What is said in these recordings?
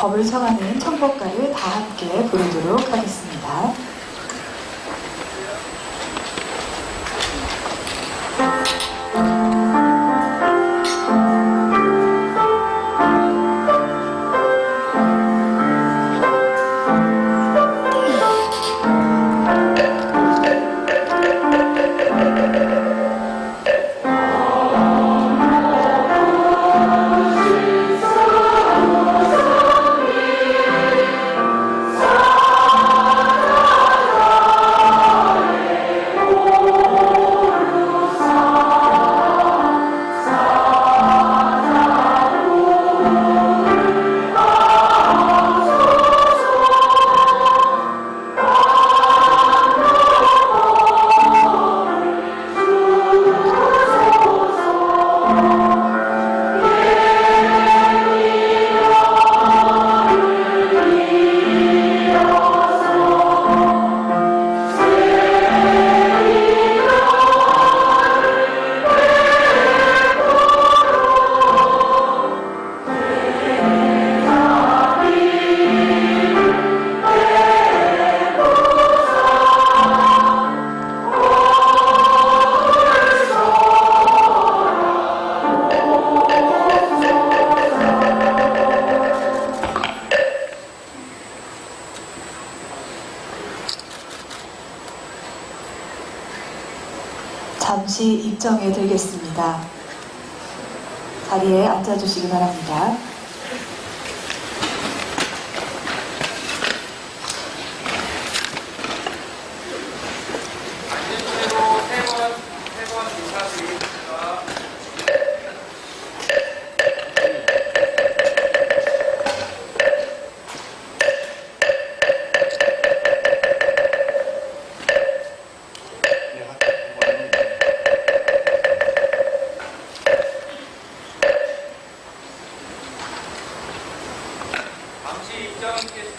법을 청하는 청법가를 다 함께 부르도록 하겠습니다. 잠시 입정해 드리겠습니다. 자리에 앉아주시기 바랍니다. 세번 인사드리겠습니다. 잠시 입장하겠습니다.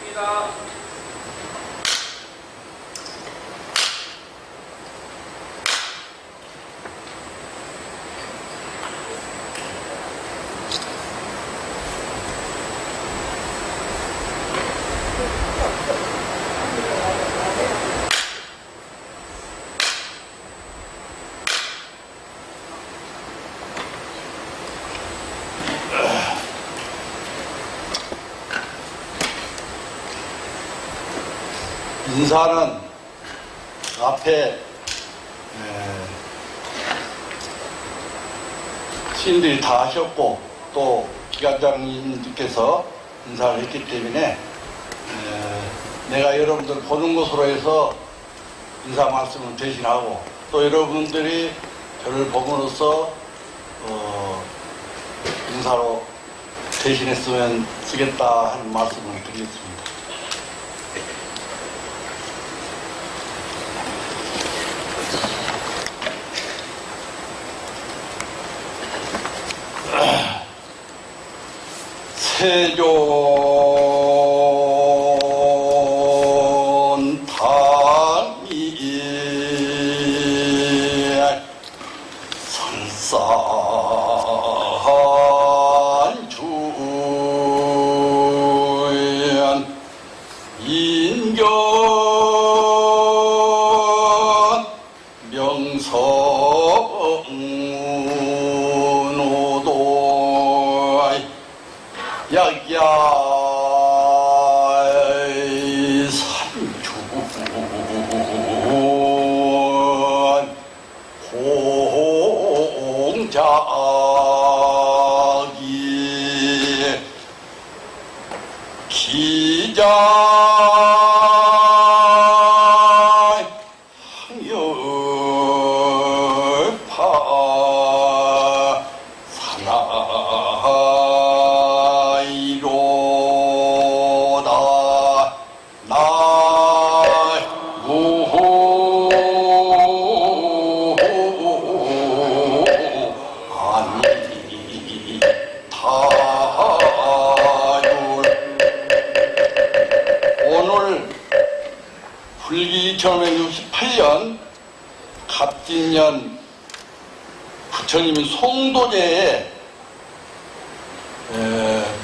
인사는 앞에 시인들이 다 하셨고 또 기관장님께서 인사를 했기 때문에 내가 여러분들 보는 것으로 해서 인사 말씀을 대신하고 또 여러분들이 저를 보므로써 인사로 대신했으면 쓰겠다 하는 말씀을 드리겠습니다. 세존 당이 선산주연 인견 명성노도 야야의 산주원 공작이 기자 항열파 사나이로다 아니 타율 오늘 불기 2568년 갑진년 부처님이 송도제에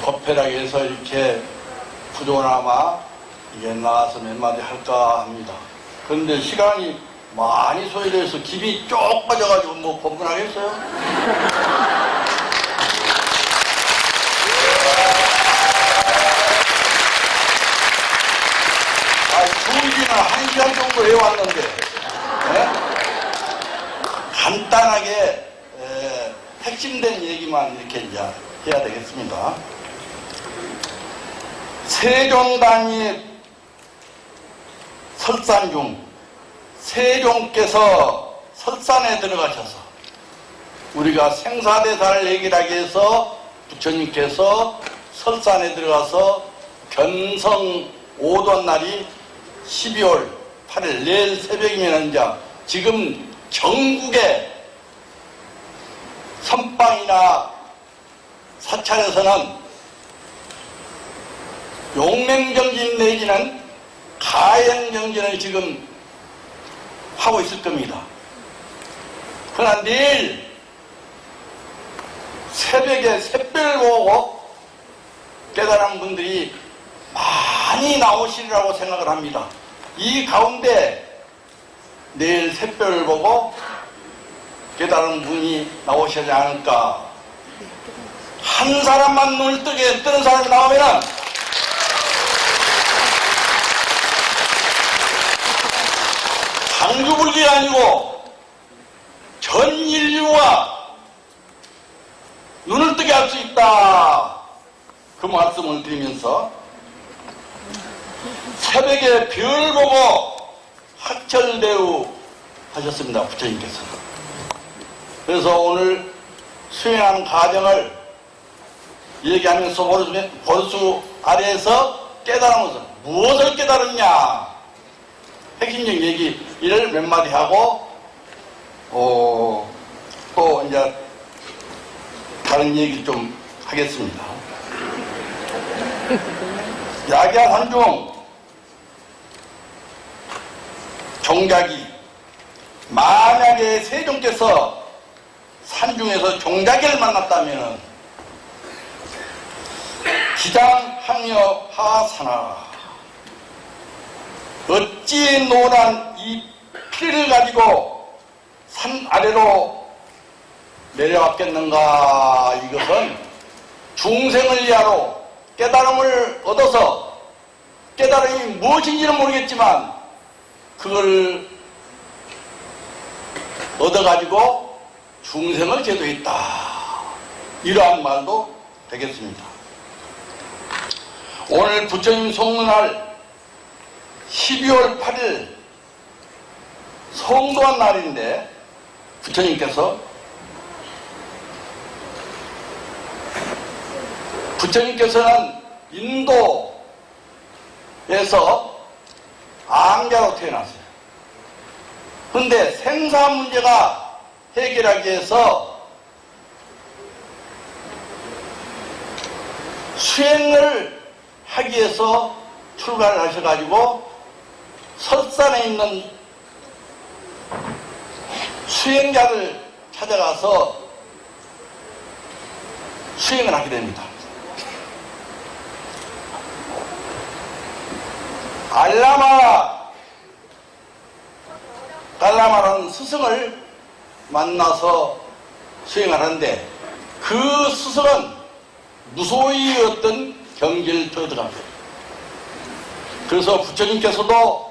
법회라고 해서 이렇게 구조나마 이게 나와서 몇 마디 할까 합니다. 그런데 시간이 많이 소요돼서 김이 쭉 빠져가지고 뭐 법문하겠어요? 주의기는 1시간 정도 해왔는데 간단하게 핵심된 얘기만 이렇게 이제 해야 되겠습니다. 세종단이 설산 중 세종께서 설산에 들어가셔서 우리가 생사대사를 얘기하기 위해서 부처님께서 설산에 들어가서 견성 5돈 날이 12월 8일 내일 새벽이면 이제 지금 전국의 선방이나 사찰에서는 용맹정진 내지는 가행정진을 지금 하고 있을 겁니다. 그러나 내일 새벽에 샛별 보고 깨달은 분들이 많이 나오시리라고 생각을 합니다. 이 가운데 내일 샛별을 보고 깨달은 분이 나오시지 않을까. 한 사람만 눈을 뜨는 사람이 나오면 상주불기가 아니고 전 인류가 눈을 뜨게 할 수 있다. 그 말씀을 드리면서 새벽에 별 보고 학철대우 하셨습니다. 부처님께서. 그래서 오늘 수행하는 과정을 얘기하면서 보수 아래에서 깨달으면서 무엇을 깨달았냐 핵심적인 얘기를 몇 마디 하고 또 이제 다른 얘기 좀 하겠습니다. 야기야 산중 종자기 만약에 세종께서 산중에서 종자기를 만났다면 기장항여 하사나 어찌 노란 이 피를 가지고 산 아래로 내려왔겠는가. 이것은 중생을 위하여 깨달음을 얻어서 깨달음이 무엇인지는 모르겠지만 그걸 얻어가지고 중생을 제도했다. 이러한 말도 되겠습니다. 오늘 부처님 성문날 12월 8일 성도한 날인데 부처님께서는 인도에서 앙자로 태어났어요. 그런데 생사 문제가 해결하기 위해서 수행을 하기 위해서 출가를 하셔가지고 설산에 있는 수행자를 찾아가서 수행을 하게 됩니다. 달라마라는 스승을 만나서 수행을 하는데 그 스승은 무소히 어떤 경지를 터득합니다. 그래서 부처님께서도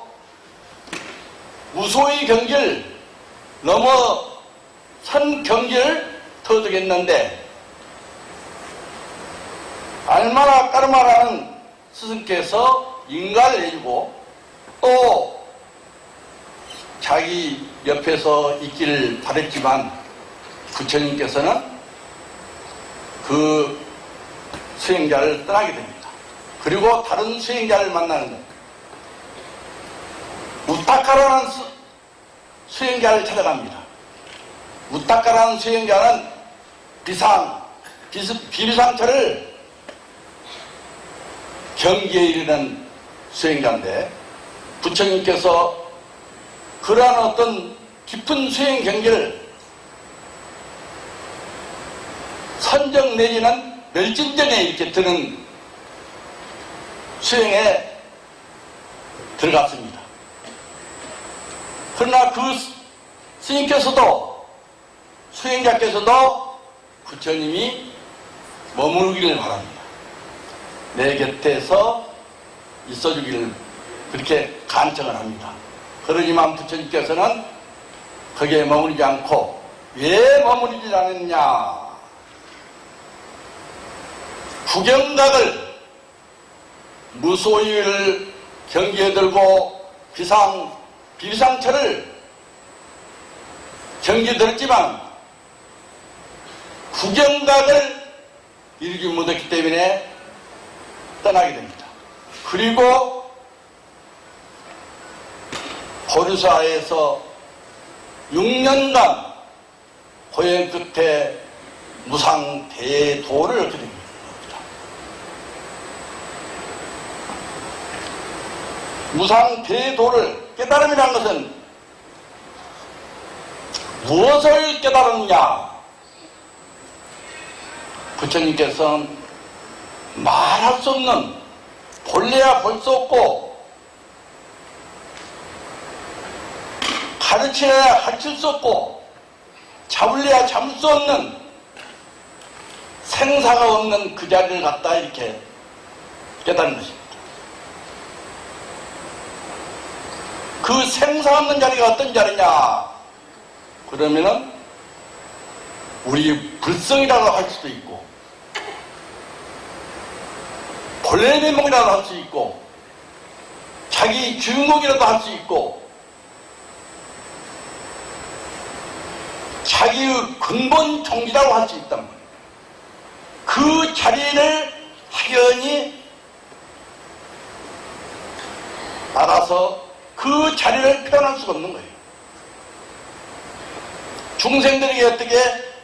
무소히 경지를 넘어선 경지를 터득했는데 알마라 까르마라는 스승께서 인가를 해주고 또 자기 옆에서 있기를 바랬지만 부처님께서는 그 수행자를 떠나게 됩니다. 그리고 다른 수행자를 만나는 거예요. 우타카라는 수행자를 찾아갑니다. 우타카라는 수행자는 비비상처를 경기에 이르는 수행자인데 부처님께서 그러한 어떤 깊은 수행 경기를 선정 내지는 멸진전에 이렇게 드는 수행에 들어갔습니다. 그러나 그 스님께서도, 수행자께서도 부처님이 머무르기를 바랍니다. 내 곁에서 있어주기를 그렇게 간청을 합니다. 그러지만 부처님께서는 거기에 머무르지 않고 왜 머무르지 않았냐? 구경각을 무소유를 경기에 들고 비상처를 경기에 들었지만 구경각을 이루지 못했기 때문에 떠나게 됩니다. 그리고 보류사에서 6년간 고행 끝에 무상대도를 얻게 됩니다. 무상대도를 깨달음이라는 것은 무엇을 깨달았느냐? 부처님께서는 말할 수 없는, 본래야 볼 수 없고 가르쳐야 가르칠 수 없고 잡을래야 잡을 수 없는 생사가 없는 그 자리를 갖다 이렇게 깨닫는 것입니다. 그 생사 없는 자리가 어떤 자리냐? 그러면은 우리 불성이라고 할 수도 있고 본래 면목이라도 할 수 있고 자기 주인공이라도 할 수 있고 자기의 근본 종기라고 할 수 있단 말이에요. 그 자리를 확연히 알아서 그 자리를 표현할 수가 없는 거예요. 중생들에게 어떻게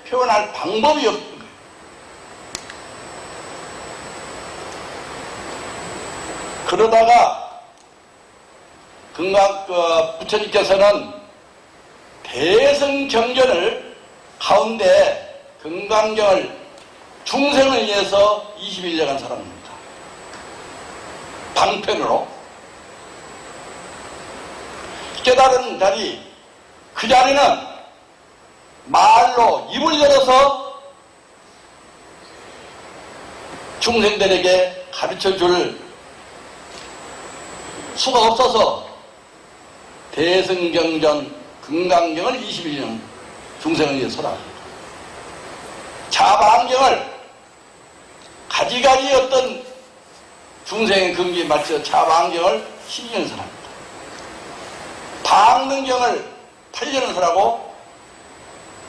표현할 방법이 없는 거예요. 그러다가 부처님께서는 대승경전을 가운데 금강경을 중생을 위해서 21년간 살았습니다. 방편으로 깨달은 자리, 그 자리는 말로 입을 열어서 중생들에게 가르쳐줄 수가 없어서 대승경전 금강경을 21년 중생을 위해 설합니다. 자방경을 가지가지 어떤 중생의 근기에 맞춰 자방경을 12년 설합니다. 방능경을 8년을 설하고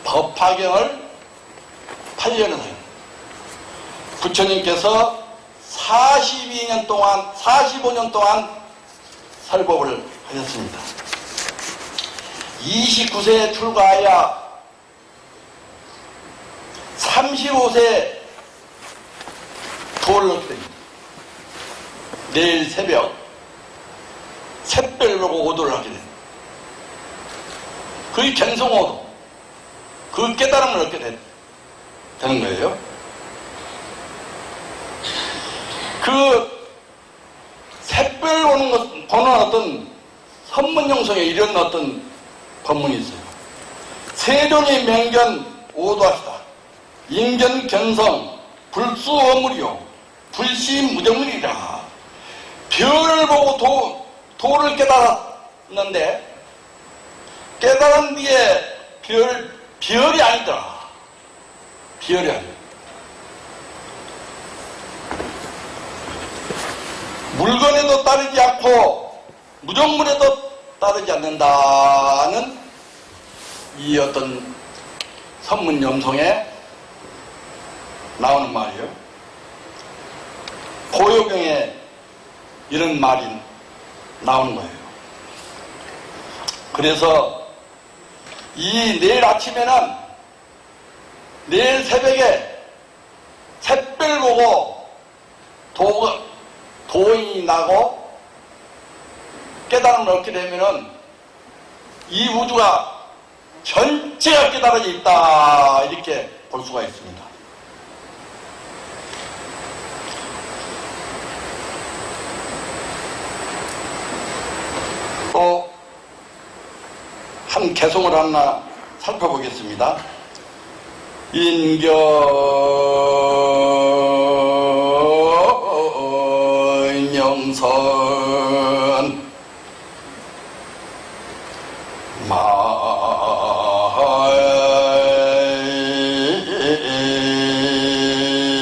법화경을 8년을 설합니다. 부처님께서 45년 동안 설법을 하셨습니다. 29세에 출가하여 35세 도를 얻게 됩니다. 내일 새벽 샛별 보고 오도를 하게 됩니다. 그게 견성오도, 그 깨달음을 얻게 되는 거예요. 그 샛별 보는 어떤 선문용성에 이런 어떤 법문이 있어요. 세존이 명견 오도하시다. 인견 견성 불수어물이요 불시무정물이라. 별을 보고 도를 깨달았는데 깨달은 뒤에 별이 아니더라. 별이 아니야. 물건에도 따르지 않고 무정물에도 따르지 않는다는 이 어떤 선문염송에 나오는 말이에요. 고요경에 이런 말이 나오는 거예요. 그래서 이 내일 아침에는 내일 새벽에 샛별 보고 도인이 나고 깨달음을 얻게 되면은 이 우주가 전체가 깨달아져 있다, 이렇게 볼 수가 있습니다. 개송을 하나 살펴보겠습니다.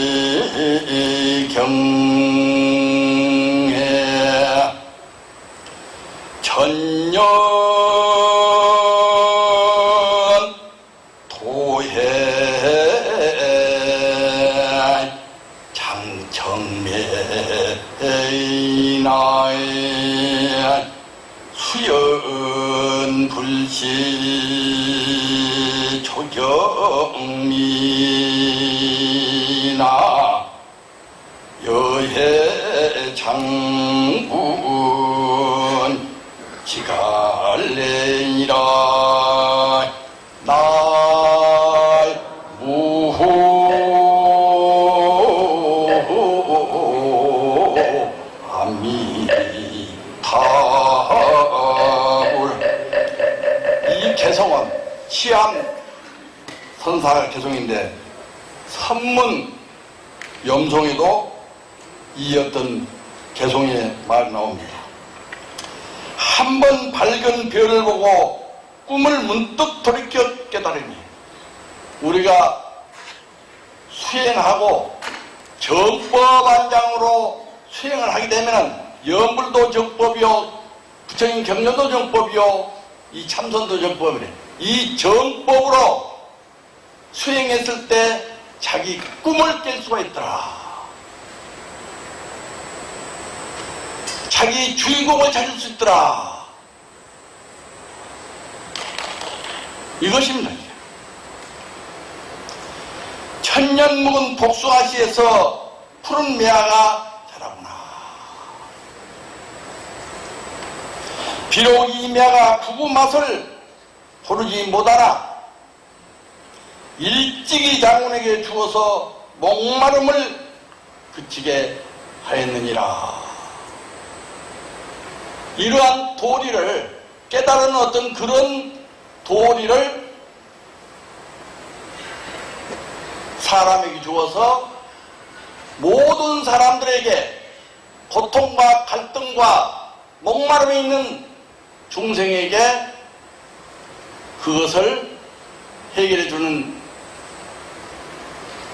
인견명선 경해 천년 도해 장청매나에 수연 불시 조경미나 여해 장군 지갈래니라 날 무호 아미타불. 이 개성은 시암 선사 개성인데 선문 염송에도 이 어떤 개성의 말이 나옵니다. 한 번 밝은 별을 보고 꿈을 문득 돌이켜 깨달으니 우리가 수행하고 정법안장으로 수행을 하게 되면 염불도 정법이요 부처님 경전도 정법이요 이 참선도 정법이래. 이 정법으로 수행했을 때 자기 꿈을 깰 수가 있더라. 자기 주인공을 찾을 수 있더라. 이것입니다. 천년 묵은 복숭아씨에서 푸른 매화가 자라구나. 비록 이 매화가 부부 맛을 고르지 못하나 일찍이 장군에게 주어서 목마름을 그치게 하였느니라. 이러한 도리를 깨달은 어떤 그런 도리를 사람에게 주어서 모든 사람들에게 고통과 갈등과 목마름이 있는 중생에게 그것을 해결해 주는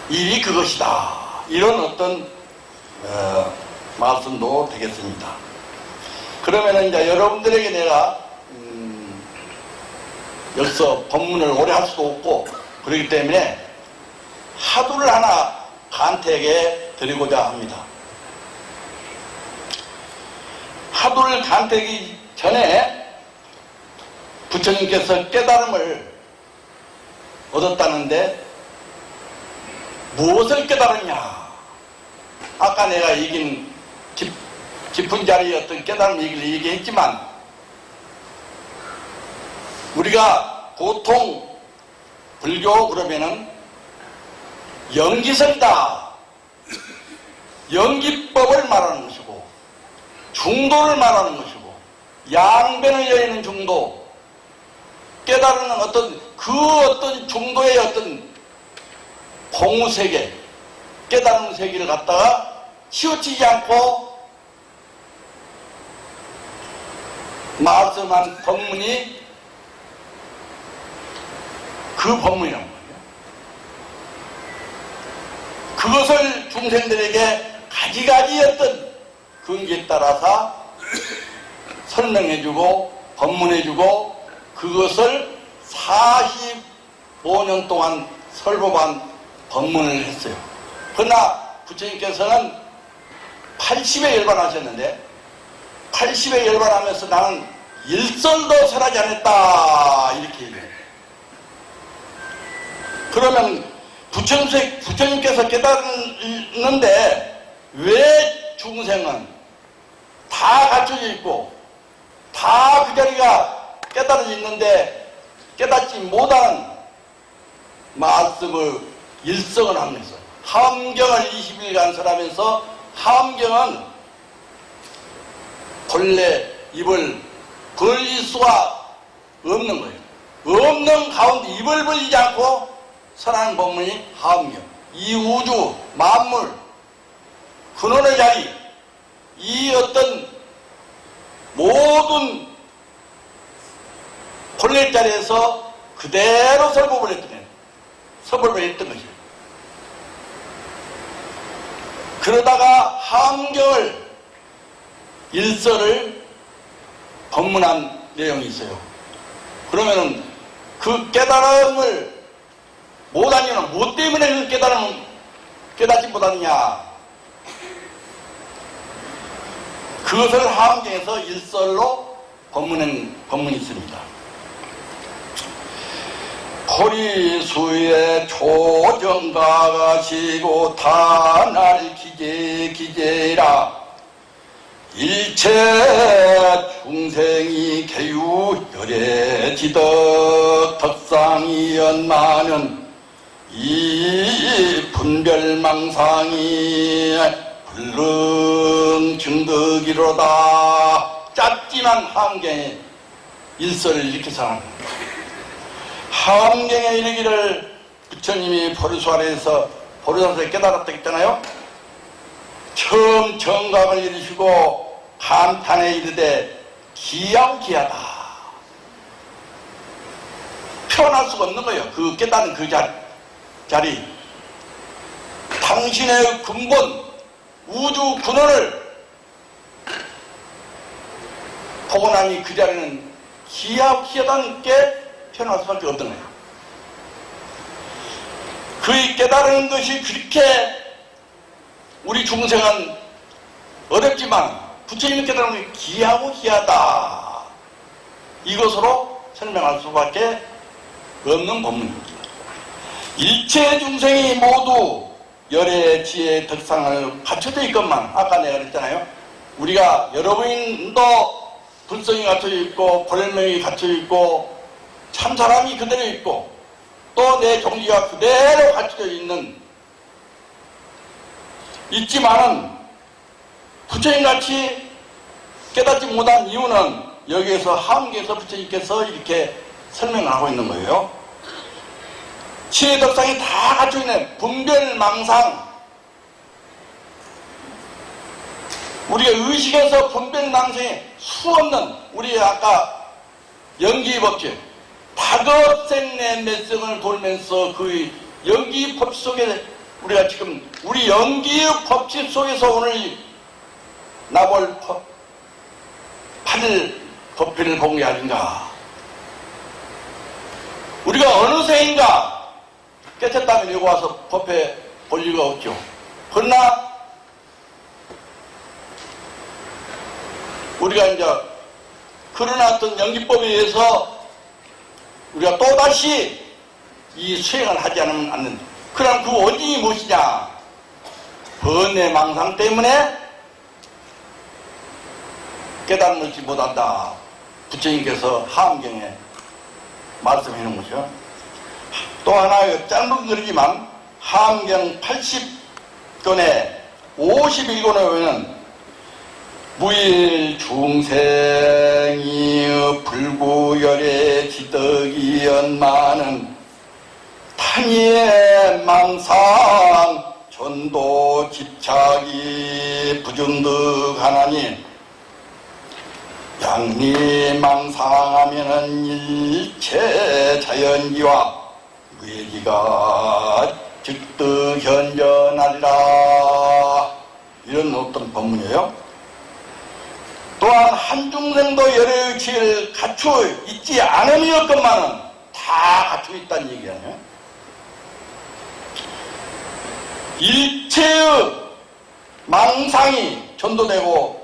일이 그것이다. 이런 어떤 말씀도 되겠습니다. 그러면 이제 여러분들에게 내가 여기서 법문을 오래 할 수도 없고 그렇기 때문에 화두를 하나 간택에 드리고자 합니다. 화두를 간택이 전에 부처님께서 깨달음을 얻었다는데 무엇을 깨달았냐? 아까 내가 얘기는 깊은 자리의 어떤 깨달음 얘기를 얘기했지만 우리가 보통 불교 그러면은 연기설이다. 연기법을 말하는 것이고 중도를 말하는 것이고 양변을 여는 중도 깨달은 어떤 그 어떤 중도의 어떤 공무세계 깨달은 세계를 갖다가 치우치지 않고 말씀한 법문이 그 법문이란 말이에요. 그것을 중생들에게 가지가지 어떤 근기에 따라서 설명해주고 법문해주고 그것을 45년 동안 설법한 법문을 했어요. 그러나 부처님께서는 80에 열반하셨는데 80에 열반하면서 나는 일설도 설하지 않았다 이렇게 얘기해요. 그러면 부처님께서 깨달았는데 왜 중생은 다 갖춰져 있고 다 그 자리가 깨달아져 있는데 깨닫지 못하는 말씀을 일성을 하면서 함경을 20일간 설하면서 함경은 본래 입을 벌릴 수가 없는 거예요. 없는 가운데 입을 벌리지 않고 설하는 법문이 하엄경. 이 우주, 만물, 근원의 자리, 이 어떤 모든 본래 자리에서 그대로 설법을 했던 거예요. 설법을 했던 것이에요. 그러다가 하엄경을 일설을 법문한 내용이 있어요. 그러면은 그 깨달음을 못한 이유는 무엇 때문에 그 깨달음을 깨닫지 못하느냐. 그것을 하엄경에서 일설로 법문이 있습니다. 호리수에 초정가가시고 다날 기제라 일체 중생이 개유 열애 지덕 덕상이 연마는 이 분별망상이 불능 증득이로다. 짧지만 하엄경의 일설을 이렇게 전합니다. 하엄경에 이르기를 부처님이 보리수 아래에서 보리수에서 깨달았다 했잖아요. 처음 정각을 이루시고 감탄에 이르되 기야기하다. 표현할 수가 없는 거예요. 그 깨달은 그 자리. 당신의 근본 우주 근원을 보고 나니 그 자리는 기야기하다는 게 표현할 수밖에 없던 거예요. 그의 깨달은 것이 그렇게 우리 중생은 어렵지만 부처님이 깨달은 것이 기하고 기하다. 이것으로 설명할 수밖에 없는 법문입니다. 일체 중생이 모두 열의 지혜의 덕상을 갖춰져 있건만 아까 내가 그랬잖아요. 우리가 여러분도 불성이 갖춰져 있고 본명이 갖춰져 있고 참사람이 그대로 있고 또 내 종지가 그대로 갖춰져 있지만은 부처님같이 깨닫지 못한 이유는 여기에서 하엄경에서 부처님께서 이렇게 설명을 하고 있는 거예요. 지혜 덕상이 다 갖춰 있는 분별망상. 우리가 의식에서 분별망상에 수없는 우리 아까 연기법칙 다급생내 몇성을 돌면서 그 연기법 속에 우리가 지금 우리 연기의 법칙 속에서 오늘 나볼 8일 법회를 본 게 아닌가. 우리가 어느 새인가 깨쳤다면 여기 와서 법회 볼 리가 없죠. 그러나 우리가 이제 그런 어떤 연기법에 의해서 우리가 또다시 이 수행을 하지 않는다. 그럼 그 원인이 무엇이냐? 번뇌망상 때문에 깨닫지 못한다. 부처님께서 하엄경에 말씀해 놓은 거죠. 또 하나 짧은 글이지만 하엄경 80권에 51권에 보면 무일 중생이 불구열의 지덕이 연마는 탄이의 망상 전도 집착이 부중득하나니 양리망상하면은 일체 자연기와 무예기가 즉득현전하리라. 이런 어떤 법문이에요. 또한 한 중생도 열의 의치를 갖추어 있지 않음이었건만은 다 갖추어 있다는 얘기 아니에요. 일체의 망상이 전도되고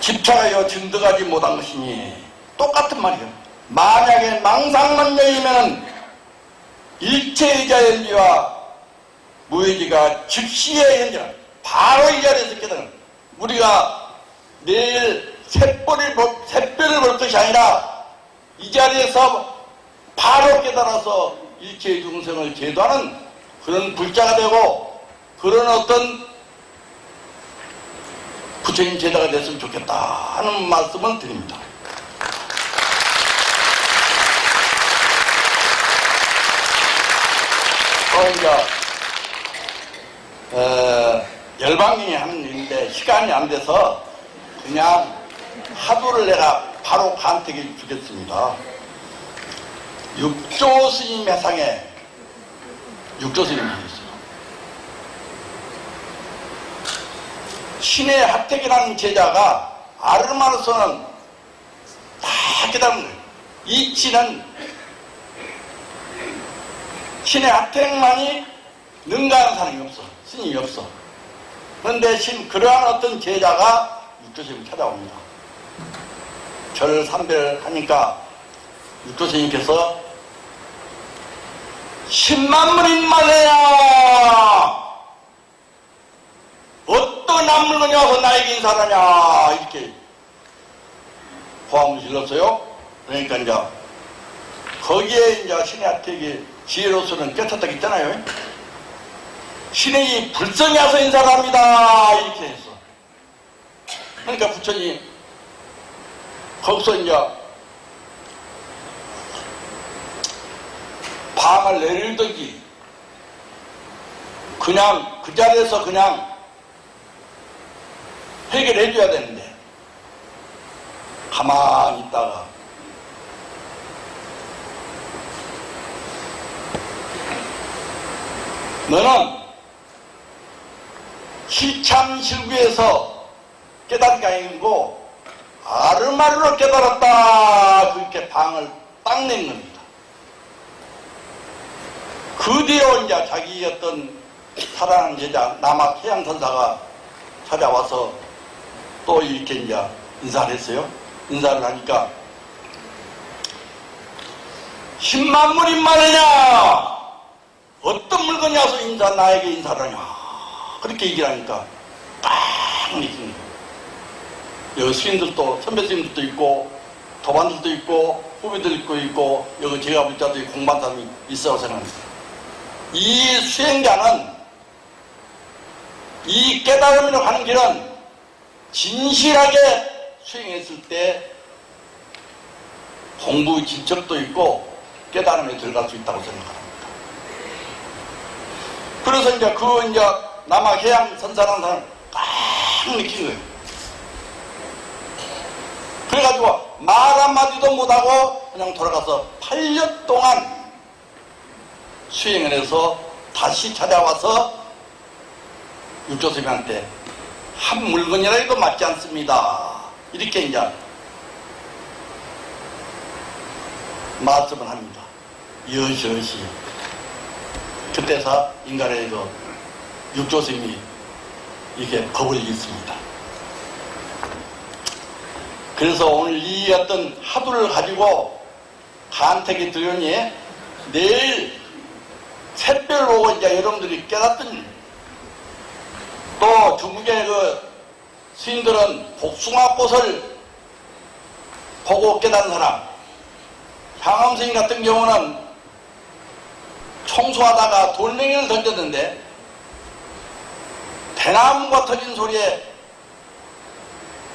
집착하여 증득하지 못한 것이니 똑같은 말이에요. 만약에 망상만 열리면 일체의 자연지와 무의지가 즉시의 현장 바로 이 자리에서 깨달은 우리가 내일 새별을 볼 것이 아니라 이 자리에서 바로 깨달아서 일체의 중생을 제도하는 그런 불자가 되고 그런 어떤 부처님 제자가 됐으면 좋겠다 하는 말씀을 드립니다. 이제 열방경이 하는 일인데 시간이 안 돼서 그냥 하두를 내가 바로 간택해 주겠습니다. 육조 스님의 상에 육조 스님이 있어요. 신의 하택이라는 제자가 아르마로서는 다 깨달은 거예요. 이치는 신의 하택만이 능가하는 사람이 없어. 스님이 없어. 그런데 그러한 어떤 제자가 육조스님을 찾아옵니다. 절 삼배를 하니까 육조스님께서 10만 물인 말이야. 어떤 남물건이 와서 나에게 인사하냐 이렇게 호함을 질렀어요. 그러니까 이제 거기에 이제 신의 하택이 지혜로서는 깨쳤다고 했잖아요. 신의 불성이 와서 인사를 합니다 이렇게 했어. 그러니까 부처님 거기서 이제 방을 내리더기 그냥 그 자리에서 그냥 해결해 줘야 되는데 가만히 있다가 너는 실참실구에서 깨달은 게 아니고 아르마르로 깨달았다 그렇게 방을 딱 낸 겁니다. 그 뒤에 이제 자기 어떤 사랑하는 제자 남학 해양선사가 찾아와서 또 이렇게 이제 인사를 했어요. 인사를 하니까 10만 물인 말이냐 어떤 물건이 와서 나에게 인사를 하냐 그렇게 얘기를 하니까 딱 느낀 거예요. 여기 스님들도 선배 스님들도 있고 도반들도 있고 후배들도 있고 여기 제가 볼 때도 공부한 사람이 있어서 생각합니다. 이 수행자는 이 깨달음으로 가는 길은 진실하게 수행했을 때 공부의 진척도 있고 깨달음에 들어갈 수 있다고 생각합니다. 그래서 이제 그 이제 남학 해양 선사라는 사람을 딱 느낀 거예요. 그래가지고 말 한마디도 못하고 그냥 돌아가서 8년 동안 수행을 해서 다시 찾아와서 육조스님한테 한 물건이라도 맞지 않습니다. 이렇게 이제 말씀을 합니다. 여시여시. 그때서 인간의 그 육조스님이 이게 겁을 이겼습니다. 그래서 오늘 이 어떤 하두를 가지고 간택이 들으니 내일 샛별로 이제 여러분들이 깨닫던 또 중국의 그 스님들은 복숭아꽃을 보고 깨닫는 사람, 향암 스님 같은 경우는 청소하다가 돌멩이를 던졌는데 대나무가 터진 소리에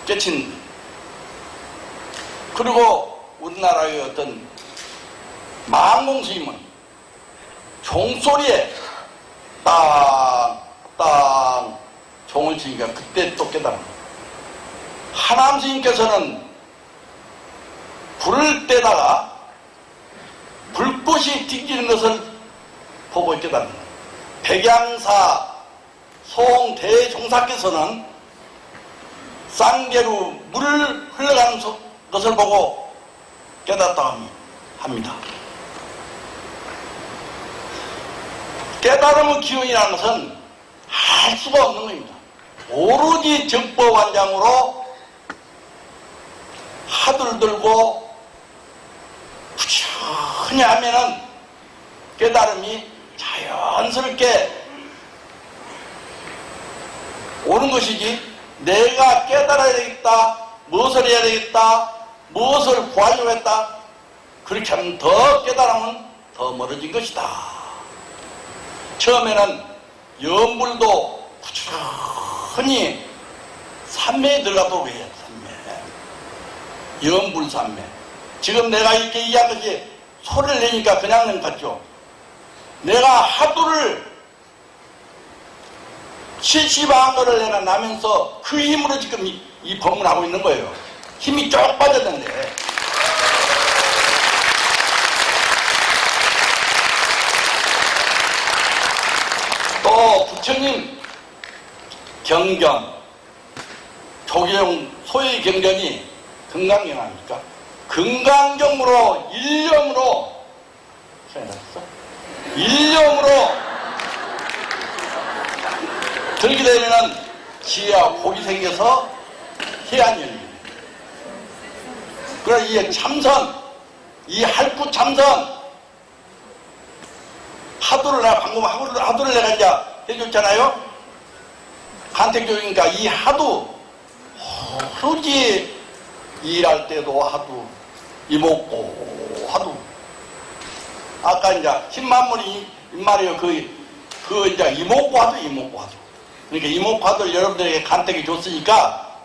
깨친. 그리고 우리나라의 어떤 망공 스님은 종소리에 땅땅 종을 치니까 그때 또 깨달은 거예요. 하남 스님께서는 불을 떼다가 불꽃이 튕기는 것을 보고 깨달은 거예요. 백양사 송대종사께서는 쌍계로 물을 흘러가는 것을 보고 깨닫다고 합니다. 깨달음의 기운이라는 것은 할 수가 없는 겁니다. 오로지 정법완장으로 하두를 들고 부지런히 하면은 깨달음이 자연스럽게 오는 것이지, 내가 깨달아야 되겠다, 무엇을 해야 되겠다, 무엇을 구하려고 했다, 그렇게 하면 더 깨달음은 더 멀어진 것이다. 처음에는 염불도 부지런히 삼매에 들어가도록 해야 돼. 삼매. 염불 삼매. 지금 내가 이렇게 이야기한 것이 소리를 내니까 그냥 같죠. 내가 하두를 70안거를 내가 나면서 그 힘으로 지금 이 법문을 하고 있는 거예요. 힘이 쭉 빠졌는데. 또 부처님 경전, 조계종 소의 경전이 금강경 아닙니까? 금강경으로 일념으로 일념으로 들게 되면은 지혜와 복이 생겨서 해안 열립니다. 그래서 이 참선, 이 할구 참선, 하도를 내가 방금 하도를 내가 이제 해줬잖아요. 간택조니까 이 하도 흐지 일할 때도 하도 이목고 하도 아까 이제 10만문이 말이에요. 그 이제 이목고 하도 이목고 하도 그러니까 이목고 하도를 여러분들에게 간택이 줬으니까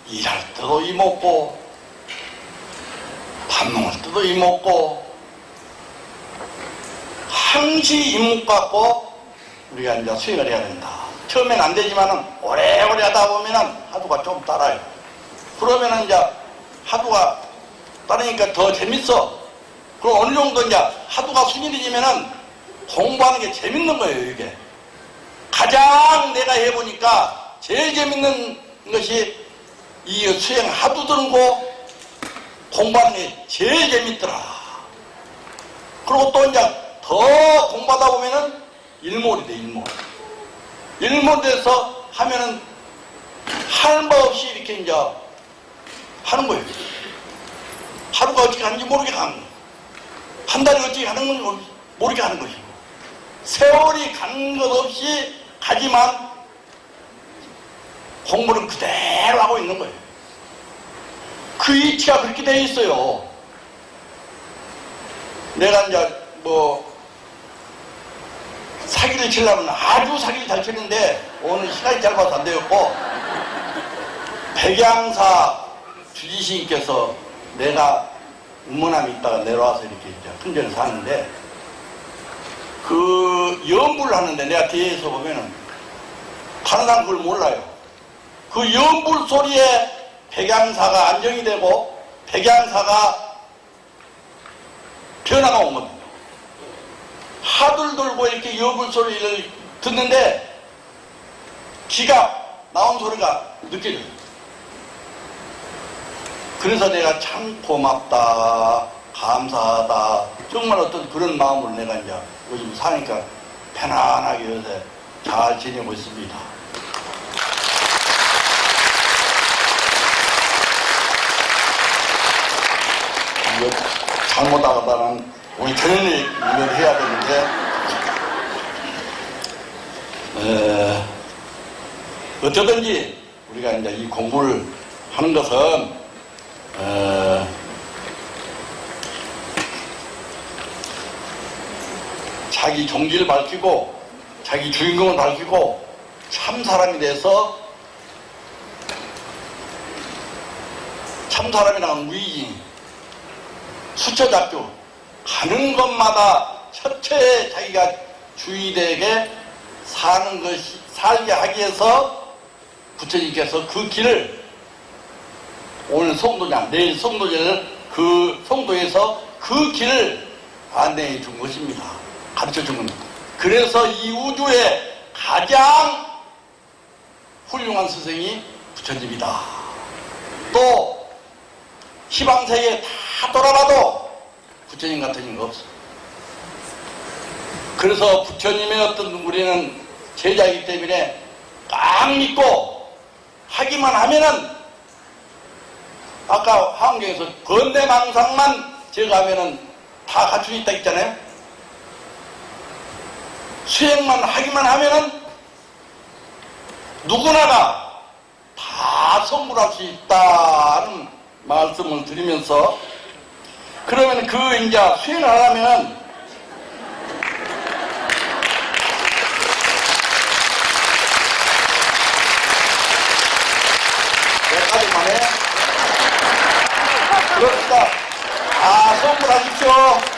일할 때도 이목고 밥 먹을 때도 이목고 항시 이목 갖고 우리가 이제 수행을 해야 된다. 처음엔 안 되지만은 오래오래 하다 보면은 하도가 좀 따라요. 그러면은 이제 하도가 따르니까 더 재밌어. 그럼 어느 정도 이제 하도가 순일해지면은 공부하는 게 재밌는 거예요, 이게. 가장 내가 해보니까 제일 재밌는 것이 이 수행 하도 들고 공부하는 게 제일 재밌더라. 그리고 또 이제 더 공부하다 보면은 일몰이 돼, 일몰. 일몰돼서 하면은 할 바 없이 이렇게 이제 하는 거예요. 하루가 어떻게 하는지 모르게 하는 거예요. 한 달이 어떻게 하는 건지 모르게 하는 것이고. 세월이 가는 것 없이 가지만 공부는 그대로 하고 있는 거예요. 그 이치가 그렇게 돼 있어요. 내가 이제 사기를 치려면 아주 사기를 잘 치는데 오늘 시간이 짧아서 안 되었고 백양사 주지스님께서 내가 음모남이 있다가 내려와서 이렇게 이제 큰전을 사는데 그 연불을 하는데 내가 뒤에서 보면은 다른 사람 그걸 몰라요. 그 연불 소리에 백양사가 안정이 되고 백양사가 변화가 오거든요. 하들 돌고 이렇게 연불 소리를 듣는데 기가 나온 소리가 느껴져요. 그래서 내가 참 고맙다, 감사하다, 정말 어떤 그런 마음으로 내가 이제 요즘 사니까 편안하게 요새 잘 지내고 있습니다. 이거 잘못하다가는 우리 전현이 이걸 해야 되는데, 어쩌든지 우리가 이제 이 공부를 하는 것은 자기 종지를 밝히고 자기 주인공을 밝히고 참 사람이 돼서 참 사람이라는 무의지 수처잡교 가는 것마다 첫째 자기가 주인에게 사는 것이 살게 하기 위해서 부처님께서 그 길을 오늘 성도냐 내일 성도제를 그 성도에서 그 길을 안내해 준 것입니다. 가르쳐 준 겁니다. 그래서 이 우주에 가장 훌륭한 스승이 부처님이다. 또 희망세계에 다 돌아봐도 부처님 같은 이가 없어. 그래서 부처님의 어떤 우리는 제자이기 때문에 꽉 믿고 하기만 하면은 아까 화엄경에서 번뇌망상만 제거하면은 다 갖추고 있다 했잖아요. 수행만 하기만 하면은 누구나가 다 성불할 수 있다는 말씀을 드리면서 그러면 그 이제 수행을 하려면 몇 가지만 해. 그러니까 다 성불하십시오.